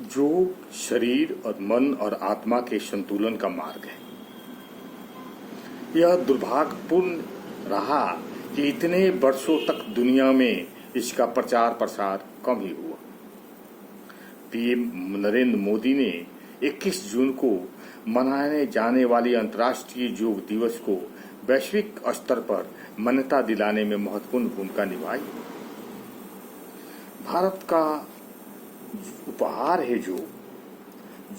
योग शरीर और मन और आत्मा के संतुलन का मार्ग है। यह दुर्भाग्यपूर्ण रहा कि इतने वर्षों तक दुनिया में इसका प्रचार प्रसार कम ही हुआ। पीएम नरेंद्र मोदी ने 21 जून को मनाने जाने वाली अंतर्राष्ट्रीय योग दिवस को वैश्विक स्तर पर मान्यता दिलाने में महत्वपूर्ण भूमिका निभाई। भारत का उपहार है योग।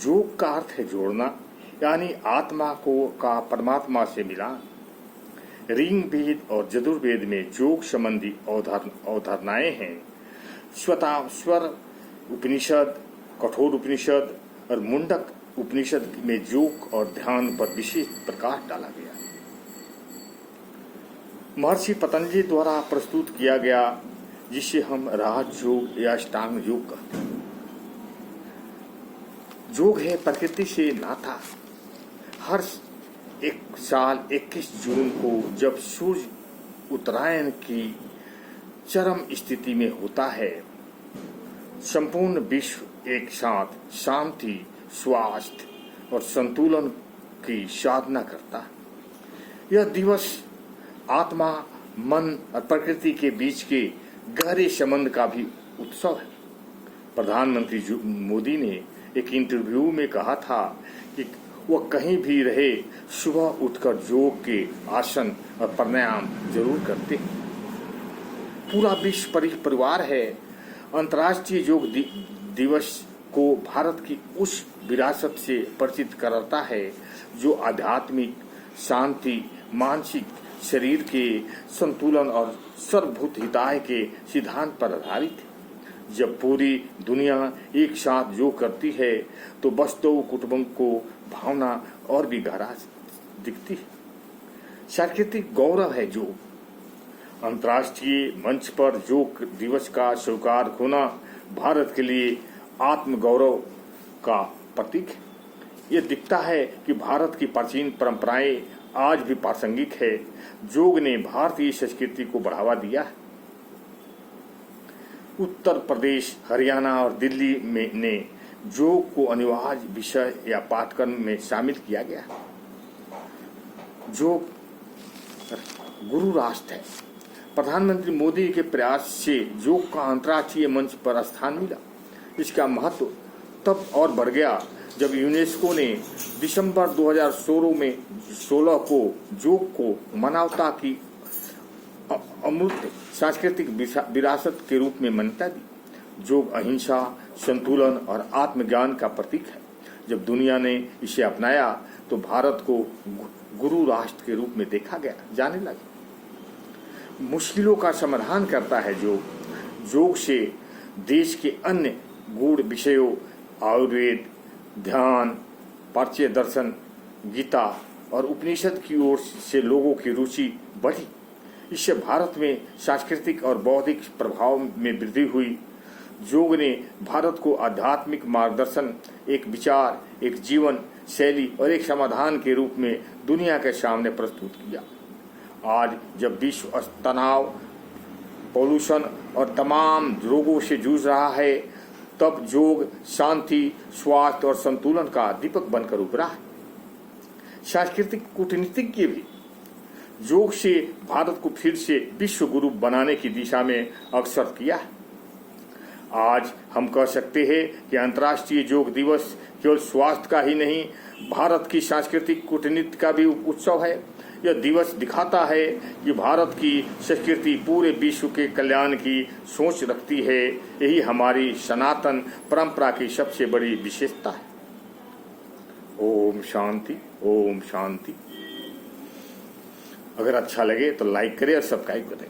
योग का अर्थ है जोड़ना, यानी आत्मा का परमात्मा से मिलान। ऋग्वेद और यजुर्वेद में योग संबंधी अवधारणाएं हैं। श्वेताश्वर उपनिषद, कठोर उपनिषद और मुंडक उपनिषद में योग और ध्यान पर विशेष प्रकाश डाला गया। महर्षि पतंजलि द्वारा प्रस्तुत किया गया, जिसे हम राजयोग या अष्टांग योग कहते हैं। योग है प्रकृति से नाता। हर एक साल 21 जून को जब सूर्य उत्तरायण की चरम स्थिति में होता है, संपूर्ण विश्व एक साथ शांति, स्वास्थ्य और संतुलन की साधना करता है। यह दिवस आत्मा, मन और प्रकृति के बीच के गहरे संबंध का भी उत्सव है। प्रधानमंत्री मोदी ने एक इंटरव्यू में कहा था कि वह कहीं भी रहे सुबह उठकर योग के आसन और प्राणायाम जरूर करते हैं। पूरा विश्व परिवार है। अंतर्राष्ट्रीय योग दिवस को भारत की उस विरासत से परिचित कराता है जो आध्यात्मिक शांति, मानसिक शरीर के संतुलन और सर्वभूत हिताय के सिद्धांत पर आधारित है। जब पूरी दुनिया एक साथ योग करती है तो वास्तव कुटुंबों को भावना और भी गहरा दिखती है। सांस्कृतिक गौरव है योग। अंतर्राष्ट्रीय मंच पर योग दिवस का स्वीकार होना भारत के लिए आत्मगौरव का प्रतीक है। यह दिखता है कि भारत की प्राचीन परंपराएं आज भी प्रासंगिक है। योग ने भारतीय संस्कृति को बढ़ावा दिया है। उत्तर प्रदेश, हरियाणा और दिल्ली ने योग को अनिवार्य विषय या पाठ्यक्रम में शामिल किया गया। योग गुरु राष्ट्र है। प्रधानमंत्री मोदी के प्रयास से योग का अंतर्राष्ट्रीय मंच पर स्थान मिला। इसका महत्व तब और बढ़ गया जब यूनेस्को ने दिसंबर 2016 को योग को मानवता की अमूर्त सांस्कृतिक विरासत के रूप में मान्यता दी। योग अहिंसा, संतुलन और आत्मज्ञान का प्रतीक है। जब दुनिया ने इसे अपनाया तो भारत को गुरु राष्ट्र के रूप में देखा गया जाने लगा। मुश्किलों का समाधान करता है योग से देश के अन्य गूढ़ विषयों आयुर्वेद, ध्यान, प्राच्य दर्शन, गीता और उपनिषद की ओर से लोगों की रुचि बढ़ी। इससे भारत में सांस्कृतिक और बौद्धिक प्रभाव में वृद्धि हुई। योग ने भारत को आध्यात्मिक मार्गदर्शन, एक विचार, एक जीवन शैली और एक समाधान के रूप में दुनिया के सामने प्रस्तुत किया। आज जब विश्व तनाव, पॉल्यूशन और तमाम रोगों से जूझ रहा है, तब योग शांति, स्वास्थ्य और संतुलन का दीपक बनकर उभरा है। सांस्कृतिक कूटनीतिज्ञ भी योग से भारत को फिर से विश्व गुरु बनाने की दिशा में अग्रसर किया है। आज हम कह सकते हैं कि अंतर्राष्ट्रीय योग दिवस केवल स्वास्थ्य का ही नहीं, भारत की सांस्कृतिक कूटनीति का भी उत्सव है। यह दिवस दिखाता है कि भारत की संस्कृति पूरे विश्व के कल्याण की सोच रखती है। यही हमारी सनातन परंपरा की सबसे बड़ी विशेषता है। ओम शांति, ओम शांति। अगर अच्छा लगे तो लाइक करें और सब्सक्राइब करें।